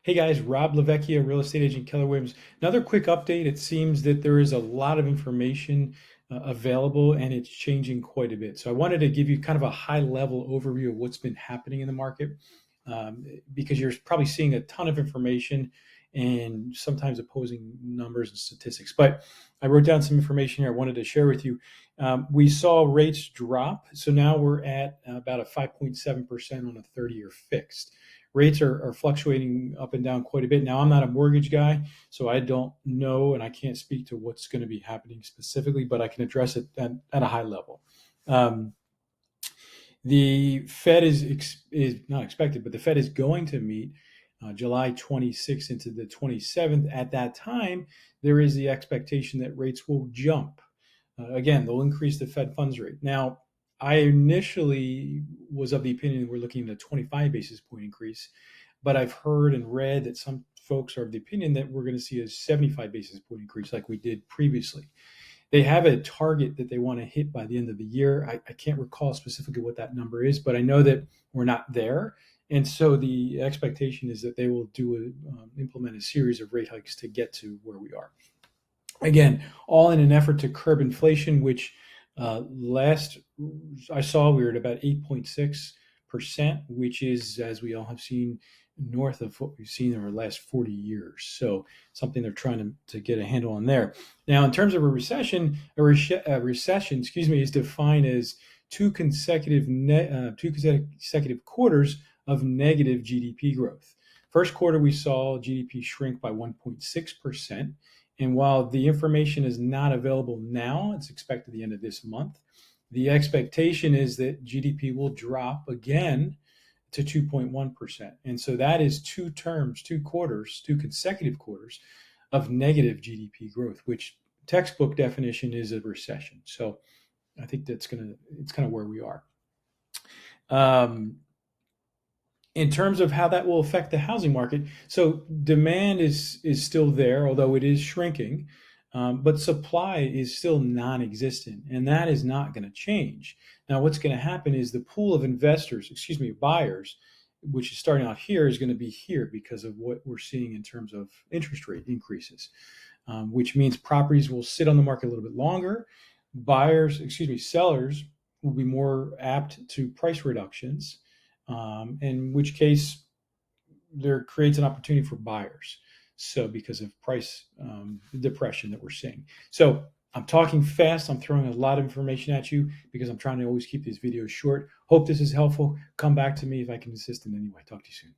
Hey guys, Rob Lavecchia, real estate agent Keller Williams. Another quick update. It seems that there is a lot of information available and it's changing quite a bit. So I wanted to give you kind of a high level overview of what's been happening in the market because you're probably seeing a ton of information and sometimes opposing numbers and statistics. But I wrote down some information here I wanted to share with you. We saw rates drop. So now we're at about a 5.7% on a 30-year fixed. Rates are fluctuating up and down quite a bit. Now, I'm not a mortgage guy, so I don't know and I can't speak to what's going to be happening specifically, but I can address it at a high level. Um, the Fed is not expected, but the Fed is going to meet July 26th into the 27th. At that time, there is the expectation that rates will jump. Again, they'll increase the Fed funds rate. Now, I initially was of the opinion we're looking at a 25 basis point increase, but I've heard and read that some folks are of the opinion that we're going to see a 75 basis point increase like we did previously. They have a target that they want to hit by the end of the year. I can't recall specifically what that number is, but I know that we're not there. And so the expectation is that they will implement a series of rate hikes to get to where we are. Again, all in an effort to curb inflation, which last I saw we were at about 8.6%, which is, as we all have seen, north of what we've seen over the last 40 years. So something they're trying to get a handle on there. Now, in terms of a recession, a recession, is defined as two consecutive quarters of negative GDP growth. First quarter, we saw GDP shrink by 1.6%. And while the information is not available now, it's expected at the end of this month. The expectation is that GDP will drop again to 2.1%. And so that is two consecutive quarters of negative GDP growth, which textbook definition is a recession. So I think it's kind of where we are. In terms of how that will affect the housing market, so demand is still there, although it is shrinking, but supply is still non-existent, and that is not going to change. Now, what's going to happen is the pool of buyers, which is starting out here, is going to be here because of what we're seeing in terms of interest rate increases, which means properties will sit on the market a little bit longer. Sellers will be more apt to price reductions, in which case there creates an opportunity for buyers. So because of price depression that we're seeing. So I'm talking fast. I'm throwing a lot of information at you because I'm trying to always keep these videos short. Hope this is helpful. Come back to me if I can assist in any way. Talk to you soon.